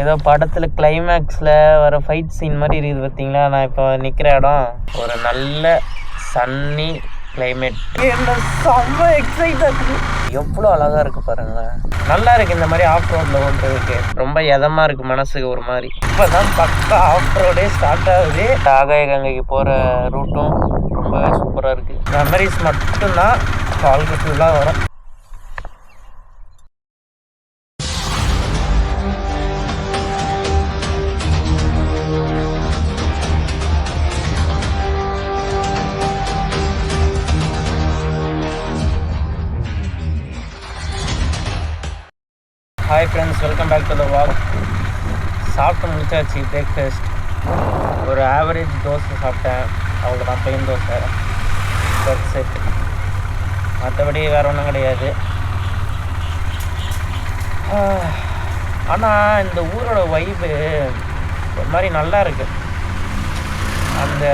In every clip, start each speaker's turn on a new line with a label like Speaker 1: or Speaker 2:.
Speaker 1: ஏதோ படத்தில் கிளைமேக்ஸில் வர ஃபைட் சீன் மாதிரி இருக்குது பார்த்தீங்களா. நான் இப்போ நிற்கிற இடம் ஒரு நல்ல சன்னி கிளைமேட். என்ன செம்ம எக்ஸைட்டாக இருக்குது. எவ்வளோ அழகாக இருக்குது பாருங்களேன். நல்லா இருக்குது இந்த மாதிரி ஆஃப் ரோடில் ஓட்டுறதுக்கு. ரொம்ப இதமாக இருக்குது மனசுக்கு ஒரு மாதிரி. இப்போ தான் பக்கா ஆஃப் ரோடே ஸ்டார்ட் ஆகுது. ஆகாய கங்கைக்கு போகிற ரூட்டும் ரொம்ப சூப்பராக இருக்குது. மெமரிஸ் மட்டும்தான் வாழ்க்கை ஃபுல்லாக வரும். Hi friends, welcome back to the walk. சாப்பிட்டு முடிச்சாச்சு பிரேக்ஃபாஸ்ட். ஒரு ஆவரேஜ் தோசை சாப்பிட்டேன், அவ்வளோதான், ப்ளைன் தோசை. That's it. மற்றபடி வேறு ஒன்றும் கிடையாது. ஆனால் இந்த ஊரோட வைப்பு ஒரு மாதிரி நல்லா இருக்குது. அந்த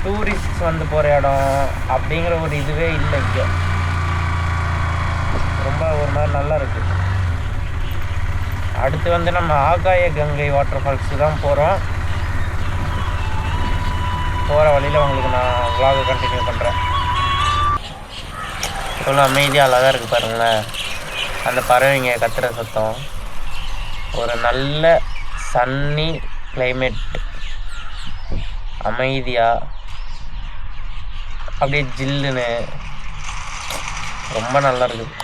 Speaker 1: டூரிஸ்ட்ஸ் வந்து போகிற இடம் அப்படிங்கிற ஒரு இதுவே இல்லை இங்கே. ரொம்ப ஒரு மாதிரி நல்லா இருக்குது. அடுத்து வந்து நம்ம ஆகாய கங்கை வாட்டர் ஃபால்ஸு தான் போகிறோம். போகிற வழியில் உங்களுக்கு நான் vlog கண்டினியூ பண்ணுறேன். எவ்வளோ அமைதியாக அழகாக இருக்குது பாருங்களேன். அந்த பறவைங்க கத்துற சத்தம், ஒரு நல்ல சன்னி கிளைமேட், அமைதியாக அப்படியே ஜில்லுன்னு ரொம்ப நல்லா இருக்குது.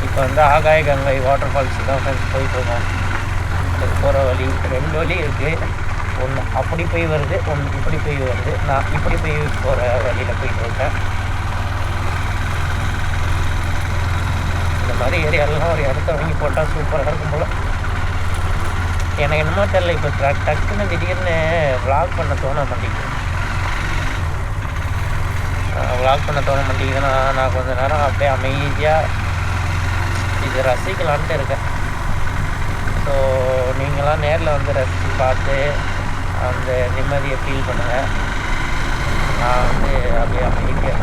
Speaker 1: இப்போ வந்து ஆகாய கங்கை வாட்டர் ஃபால்ஸு தான் ஃப்ரெண்ட்ஸ் போயிட்டுருக்கோம். அது போகிற வழி 2 வழி இருக்குது. ஒன்று அப்படி போய் வருது, ஒன்று இப்படி போய் வருது. நான் இப்படி போய் போகிற வழியில் போயிட்டுருக்கேன். இந்த மாதிரி ஏரியாலெலாம் ஒரு இடத்த வாங்கி போட்டால் சூப்பராக இருக்கும் போல். எனக்கு என்னமோ தெரியல, இப்போ டக்குன்னு திடீர்னு vlog பண்ண தோண மாட்டேங்குது. vlog பண்ண தோண மாட்டேங்குதுன்னா நான் கொஞ்சம் நேரம் அப்படியே அமைதியாக இது ரசிக்கலான்ட்டு இருக்கேன். ஸோ நீங்களாம் நேரில் வந்து ரசித்து பார்த்து அந்த நிம்மதியை ஃபீல் பண்ணுங்கள். நான் வந்து அப்படியே அமைதியாக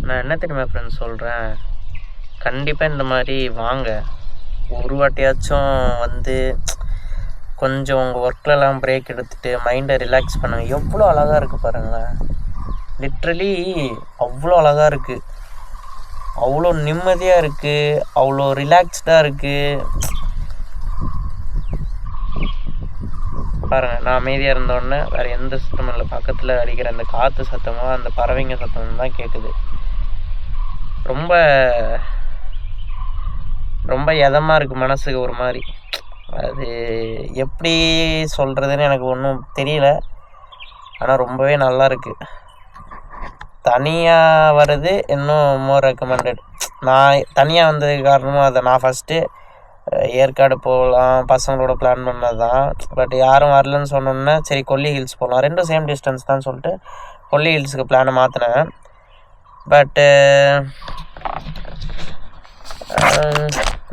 Speaker 1: நான் என்ன தெரியுமா ஃப்ரெண்ட்ஸ் சொல்கிறேன், கண்டிப்பாக இந்த மாதிரி வாங்க. ஒரு வாட்டியாச்சும் வந்து கொஞ்சம் உங்கள் ஒர்க்லலாம் பிரேக் எடுத்துகிட்டு மைண்டை ரிலாக்ஸ் பண்ணுங்கள். எவ்வளோ அழகாக இருக்குது பாருங்களேன். லிட்ரலி அவ்வளோ அழகாக இருக்குது, அவ்வளோ நிம்மதியாக இருக்குது, அவ்வளோ ரிலாக்ஸ்டாக இருக்குது. பாருங்கள், நான் அமைதியாக இருந்தோடனே வேறு எந்த சத்தமும் இல்லை. பக்கத்தில் அடிக்கிற அந்த காற்று சத்தமோ அந்த பறவைங்க சத்தமும் தான் கேட்குது. ரொம்ப ரொம்ப இதமாக இருக்குது மனசுக்கு ஒரு மாதிரி. அது எப்படி சொல்கிறதுன்னு எனக்கு ஒன்றும் தெரியல. ஆனால் ரொம்பவே நல்லா இருக்குது. தனியாக வர்றது இன்னும் மோர் ரெக்கமெண்டட். நான் தனியாக வந்ததுக்கு காரணமும் அதை நான் ஃபஸ்ட்டு ஏற்காடு போகலாம் பசங்களோட பிளான் பண்ணது தான். பட் யாரும் வரலன்னு சொன்னோன்னே சரி கொல்லி ஹில்ஸ் போகலாம், ரெண்டும் சேம் டிஸ்டன்ஸ் தான் சொல்லிட்டு கொல்லி ஹில்ஸுக்கு பிளானை மாற்றினேன். பட்டு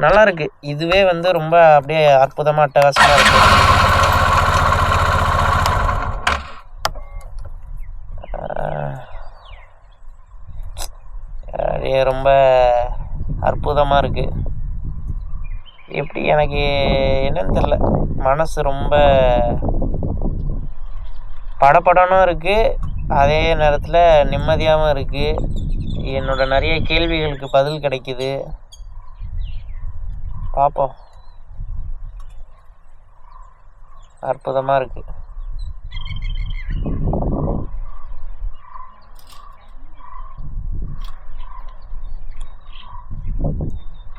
Speaker 1: நல்லாயிருக்கு. இதுவே வந்து ரொம்ப அப்படியே அற்புதமாக அட்டகாசமாக இருக்குது. ரொம்ப அற்புதமாக இருக்குது. எப்படி எனக்கு என்னன்னு தெரில, மனசு ரொம்ப படபடனும் இருக்குது, அதே நேரத்தில் நிம்மதியாகவும் இருக்குது. என்னோட நிறைய கேள்விகளுக்கு பதில் கிடைக்குது. பார்ப்போம். அற்புதமாக இருக்குது.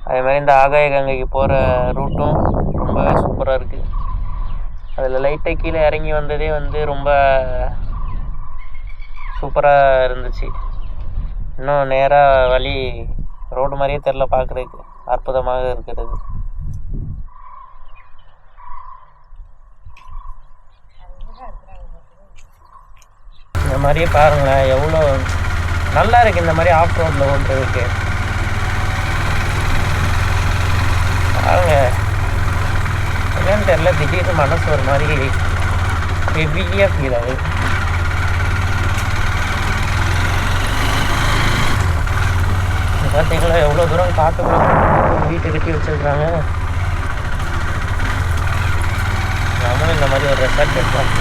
Speaker 1: அதே மாதிரி இந்த ஆகாய கங்கைக்கு போகிற ரூட்டும் ரொம்பவே சூப்பராக இருக்குது. அதில் லைட்டாக கீழே இறங்கி வந்ததே வந்து ரொம்ப சூப்பராக இருந்துச்சு. இன்னும் நேராக வழி ரோடு மாதிரியே தெரில, பார்க்குறதுக்கு அற்புதமாக இருக்கிறது. இந்த மாதிரியே பாருங்களேன் எவ்வளோ நல்லா இருக்குது இந்த மாதிரி ஆஃப் ரோட்டில் ஓட்டுறதுக்கு. பாருங்க, என்னன்னு தெரில, திடீர்னு மனசு ஒரு மாதிரி ஹெவியாக ஃபீல் ஆகுது. பார்த்தீங்களா எவ்வளோ தூரம் காட்டுக்குள்ள வீட்டை கட்டி வச்சுருக்காங்க. நம்மளும் இந்த மாதிரி ஒரு ரெசார்ட் எடுக்கலாம்.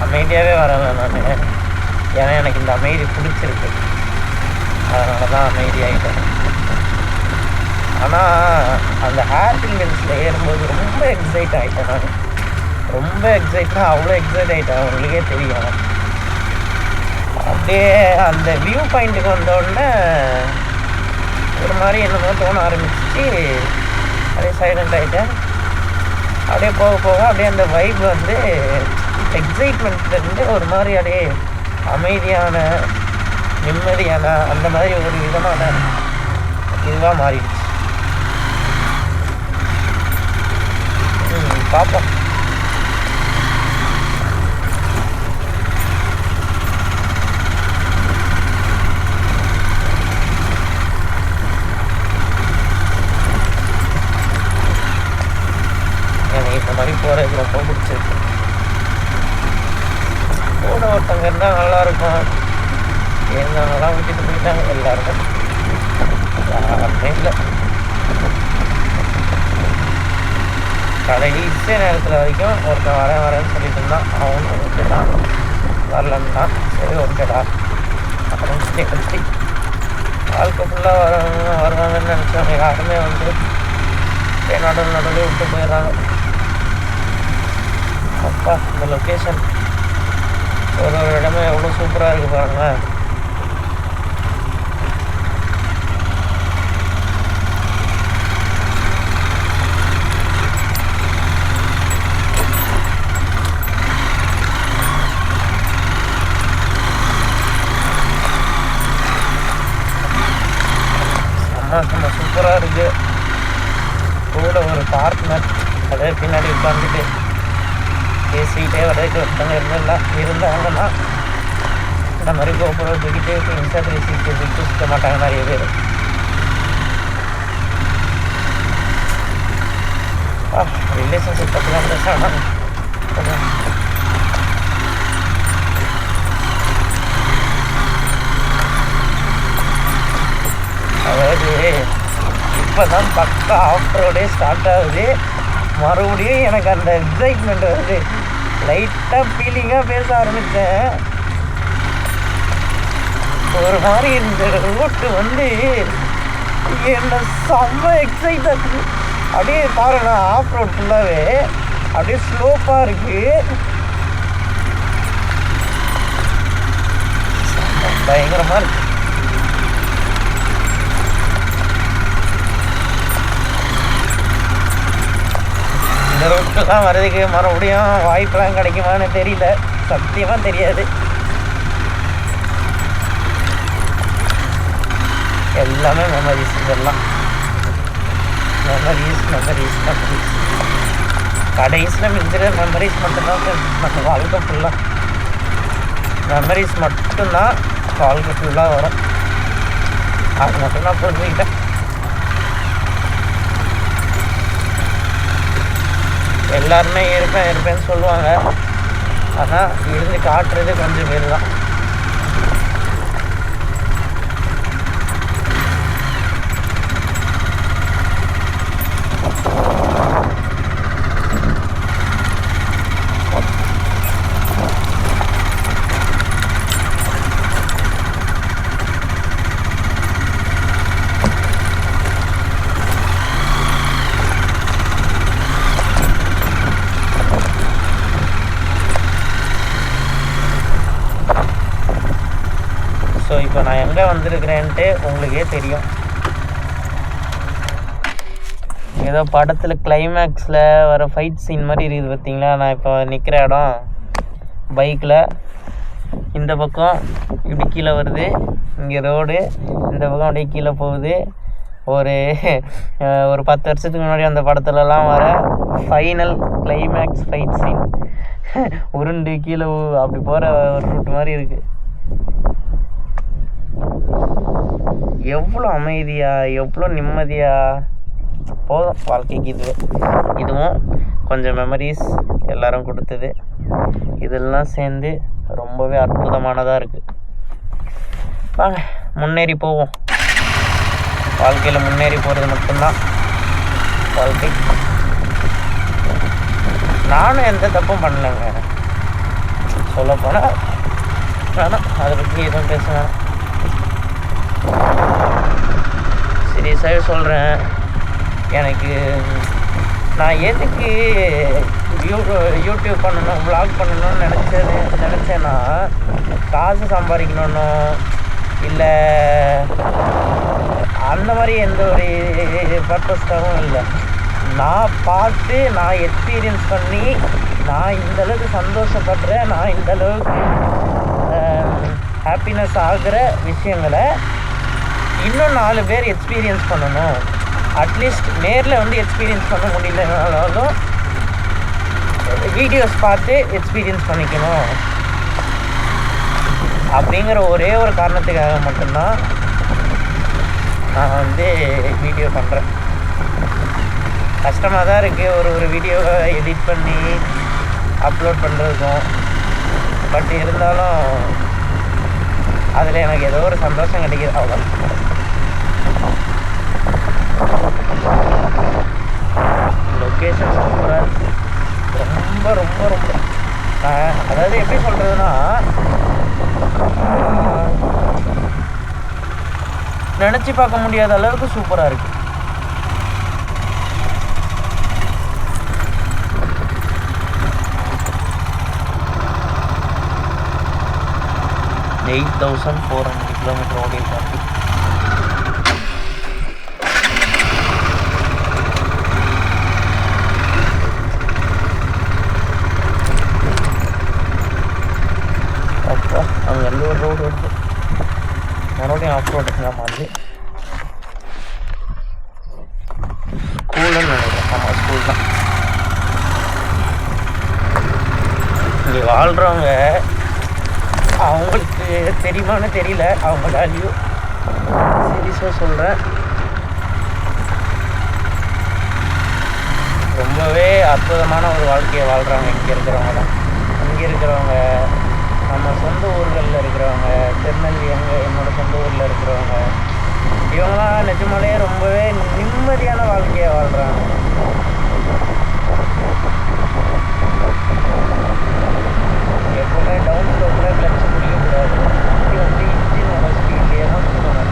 Speaker 1: அமைதியாகவே வரலை நான், ஏன்னா எனக்கு இந்த அமைதி பிடிச்சிருக்கு, அதனால தான் அமைதியாகிட்டேன். ஆனால் அந்த ஹேர்பின் ஹில்ஸில் ஏறும்போது ரொம்ப எக்ஸைட் ஆகிட்டேன் நான். ரொம்ப எக்ஸைட்டாக அவ்வளோ எக்ஸைட் ஆகிட்டேன், அவங்களுக்கே தெரியும். அப்படியே அந்த வியூ பாயிண்ட்டுக்கு வந்தோடனே ஒரு மாதிரி என்னமோ தோண ஆரம்பிச்சிச்சு. அப்படியே சைலண்ட் ஆகிட்டேன். அப்படியே போக போக அப்படியே அந்த வைப் வந்து எக்ஸைட்மெண்ட்லேருந்து ஒரு மாதிரி அப்படியே அமைதியான நிம்மதியான அந்த மாதிரி ஒரு விதமான இதுவாக மாறிடுச்சு. பார்ப்போம். எனக்கு இந்த மாதிரி போகிறது ரொம்ப பிடிச்சிருக்கு. கூட ஒருத்தங்க இருந்தால் நல்லாயிருக்கும். எங்கெல்லாம் விட்டுட்டு போயிட்டாங்க எல்லாருக்கும், யாருமே இல்லை. கடைசி நேரத்தில் வரைக்கும் ஒருத்தன் வரேன்னு சொல்லிட்டு இருந்தான். அவனும் ஓகேடா வரலன்னா சரி ஓகேடா அப்படின்னு சொல்லி வச்சு வாழ்க்கை ஃபுல்லாக வருவாங்கன்னு நினச்சவங்க யாருமே வந்து நடுவில் விட்டு போயிடுறாங்க. அப்பா இந்த லொக்கேஷன் ஒரு இடமே எவ்வளோ சூப்பராக இருக்குது பாருங்களேன். கூட ஒரு பார்ட்னர் அதே பின்னாடி உட்காந்துட்டு பேசிக்கிட்டே வர்றதுக்கு ஒருத்தவங்க இருந்தாங்கன்னா இந்த மாதிரி கோபுரம் தூக்கிட்டு இன்ஸ்டா 360 தூக்கிட்டு சுற்ற மாட்டாங்க நிறைய பேர். ரிலேஷன்ஷிப் பற்றி தான் பேசணும். அதாவது இப்போ தான் பக்கா ஆஃப் ரோடே ஸ்டார்ட் ஆகுது. மறுபடியும் எனக்கு அந்த எக்ஸைட்மெண்ட் வருது. லைட்டாக ஃபீலிங்காக பேச ஆரம்பித்தேன். ஒரு மாதிரி இந்த ரூட்டு வந்து என்ன செம்ம எக்ஸைட் ஆகுது. அப்படியே பாருங்க, ஆஃப் ரோட் ஃபுல்லாகவே அப்படியே ஸ்லோப்பாக இருக்குது. பயங்கரமாக இருக்குது. இந்த ரோட்டுலாம் வர்றதுக்கு மறுபடியும் வாய்ப்பெல்லாம் கிடைக்குமான்னு தெரியல, சத்தியமாக தெரியாது. எல்லாமே மெமரிஸ், இதெல்லாம் மெமரிஸ். கடைசியில் மிஞ்சிற மெமரிஸ் மட்டும்தான் நம்ம வாழ்க்கை ஃபுல்லாக. மெமரிஸ் மட்டும்தான் வாழ்க்கை ஃபுல்லாக வரும். அது மட்டும் நான் புரிஞ்சுக்கிட்டேன். எல்லாருமே இருப்பேன்னு சொல்லுவாங்க, ஆனால் இருந்து காட்டுறது கொஞ்சம் பேர் தான். ஸோ இப்போ நான் எங்கே வந்திருக்கிறேன்ட்டு உங்களுக்கே தெரியும். ஏதோ படத்தில் கிளைமேக்ஸில் வர ஃபைட் சீன் மாதிரி இருக்குது பார்த்தீங்களா. நான் இப்போ நிற்கிற இடம் பைக்கில் இந்த பக்கம் இப்படி கீழே வருது, இங்கே ரோடு இந்த பக்கம் அப்படியே கீழே போகுது. ஒரு 10 வருஷத்துக்கு முன்னாடி அந்த படத்துலலாம் வர ஃபைனல் கிளைமேக்ஸ் ஃபைட் சீன் உருண்டு கீழே அப்படி போகிற ஒரு ரூட் மாதிரி இருக்குது. எவ்வளோ அமைதியாக, எவ்வளோ நிம்மதியாக போதும் வாழ்க்கைக்கு. இதுவும் கொஞ்சம் மெமரிஸ் எல்லாரும் கொடுத்தது. இதெல்லாம் சேர்ந்து ரொம்பவே அற்புதமானதாக இருக்குது. வாங்க முன்னேறி போவோம். வாழ்க்கையில் முன்னேறி போகிறது மட்டும்தான் வாழ்க்கை. நானும் எந்த தப்பும் பண்ணலைங்க, சொல்லப்போனால் வேணாம், அதை பற்றி எதுவும் பேச வேணாம். சீரியஸாகவே சொல்கிறேன், எனக்கு நான் எதுக்கு யூடியூப் பண்ணணும், வ்ளாக் பண்ணணும்னு நினச்சேன்னா காசு சம்பாதிக்கணும்னு இல்லை, அந்த மாதிரி எந்த ஒரு பர்பஸ்க்காகவும் இல்லை. நான் பார்த்து, நான் எக்ஸ்பீரியன்ஸ் பண்ணி, நான் இந்தளவுக்கு சந்தோஷப்படுறேன், நான் இந்தளவுக்கு ஹாப்பினஸ் ஆகிற விஷயங்களை இன்னும் 4 பேர் எக்ஸ்பீரியன்ஸ் பண்ணணும். அட்லீஸ்ட் நேரில் வந்து எக்ஸ்பீரியன்ஸ் பண்ண முடியலனாலும் வீடியோஸ் பார்த்து எக்ஸ்பீரியன்ஸ் பண்ணிக்கணும் அப்படிங்கிற ஒரே ஒரு காரணத்துக்காக மட்டும்தான் நான் வந்து வீடியோ பண்ணுறேன். கஷ்டமாக தான் இருக்குது ஒரு வீடியோவை எடிட் பண்ணி அப்லோட் பண்ணுறதுக்கும். பட் இருந்தாலும் அதில் எனக்கு ஏதோ ஒரு சந்தோஷம் கிடைக்கிது, அவ்வளோ. லொக்கேஷன் சூப்பராக ரொம்ப ரொம்ப ரொம்ப அதாவது எப்படி சொல்கிறதுனா, நினச்சி பார்க்க முடியாத அளவுக்கு சூப்பராக இருக்குது. $8,400 ஓடி தாண்டி. அப்போ அங்கே எந்த ஒரு ரோடு வருது, மறுபடியும் ஆஃப் ரோடுங்க மாதிரி ஸ்கூலுன்னு நினைக்கிறேன். நம்ம ஸ்கூல் தான். இங்கே வாழ்கிறவங்க அவங்களுக்கு தெரியுமான்னு தெரியல, அவங்க வேல்யூ சீரியஸாக சொல்கிறேன். ரொம்பவே அற்புதமான ஒரு வாழ்க்கையை வாழ்கிறாங்க இங்கே இருக்கிறவங்க தான். இங்கே இருக்கிறவங்க நம்ம சொந்த ஊர்களில் இருக்கிறவங்க, திருநெல்வேலி என்னோடய சொந்த ஊரில் இருக்கிறவங்க, இவங்களாம் நிஜமாலே ரொம்பவே நிம்மதியான வாழ்க்கையை வாழ்கிறாங்க. எப்போவுமே டவுன் ஸ்லோப்பில் கிளச்சு பிடிக்கக்கூடாது. வண்டி இன்ஜினோட ஸ்பீட்லேயே தான் சுற்றணும்.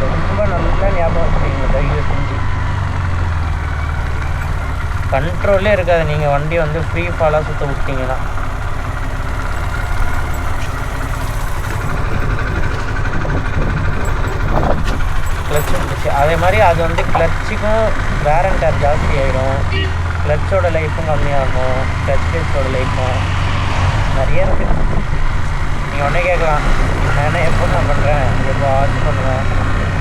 Speaker 1: ரொம்ப நல்லா ஞாபகம் வச்சுக்கோங்க தயவு செஞ்சு. கண்ட்ரோலே இருக்காது நீங்கள் வண்டி வந்து ஃப்ரீ ஃபாலாக சுற்ற விட்டிங்கன்னா. கிளச்சு பிடிச்சி அதே மாதிரி அது வந்து கிளச்சுக்கும் வேர் அண்ட் டேர் ஜாஸ்தி ஆகிடும். கிளச்சோட லைஃப்பும் கம்மியாகும், கிளச் பேஸோட லைஃப்பும் நிறைய இருக்குது. நீங்கள் உடனே கேட்கலாம், நான் எப்போ நான் பண்ணுறேன், எப்போ ஆச்சு பண்ணுவேன்,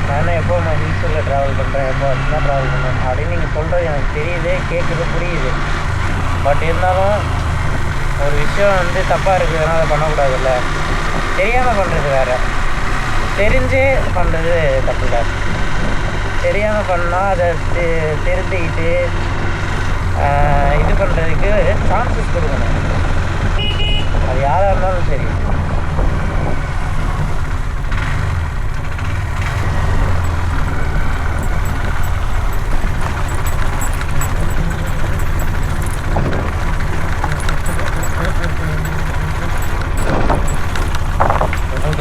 Speaker 1: நான் எப்போ நான் ஹில்ஸில் ட்ராவல் பண்ணுறேன், எப்போ ஆச்சு தான் ட்ராவல் பண்ணுவேன் அப்படின்னு நீங்கள் சொல்கிறது எனக்கு தெரியுது, கேட்குறது புரியுது. பட் இருந்தாலும் ஒரு விஷயம் வந்து தப்பாக இருக்குதுன்னா அதை பண்ணக்கூடாதுல்ல. தெரியாமல் பண்ணுறது வேறு, தெரிஞ்சே பண்ணுறது தப்பு இல்லை. தெரியாமல் பண்ணால் அதை தெரிஞ்சுக்கிட்டு இது பண்ணுறதுக்கு சான்சஸ் கொடுக்கணும். அது யாராக இருந்தாலும் சரி.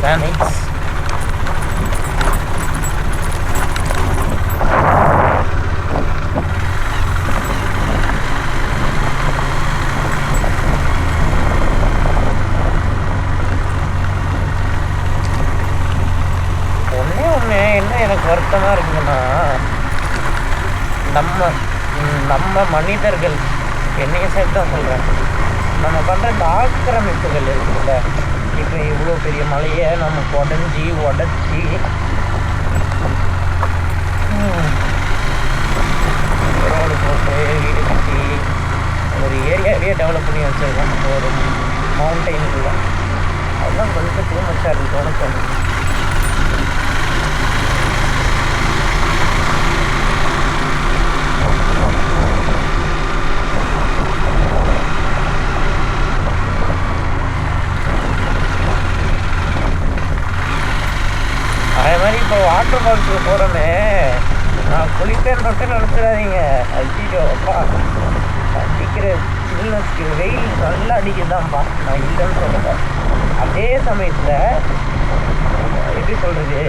Speaker 1: கிரானைட்ஸ் எனக்கு வருத்தமாக இருக்குதுன்னா, நம்ம மனிதர்கள் என்னையும் சேர்த்து தான் சொல்கிறேன், நம்ம பண்ணுற இந்த ஆக்கிரமிப்புகள் இருக்குல்ல. இப்போ இவ்வளோ பெரிய மலையை நம்ம உடச்சி ரோடு போட்டு வீடு கட்டி ஒரு ஏரியாவே டெவலப் பண்ணி வச்சுருக்கோம் ஒரு மவுண்டெயினுக்குள்ள. அதெல்லாம் கொஞ்சம் டூ மச்சாக இருக்குது தோணுச்சு. அதே மாதிரி இப்போ வாட்டர் ஃபால்ஸுக்கு போகிறோன்னே நான் குளிப்பேன் மட்டும் நினச்சிடாதீங்க. ஐயோ அப்பா, அடிக்கிற சில்னஸ்க்கு வெயில் நல்லா அடிக்குதான்ப்பா, நான் இல்லைன்னு சொல்லுவேன். அதே சமயத்தில் எப்படி சொல்கிறது,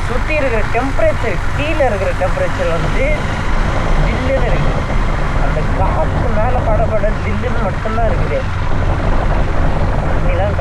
Speaker 1: சுற்றி இருக்கிற டெம்பரேச்சர், கீழே இருக்கிற டெம்பரேச்சர் வந்து ஜில்லுன்னு இருக்குது. அந்த காற்று மேலே படப்பட ஜில்லுன்னு மட்டும்தான் இருக்குது. இதெல்லாம்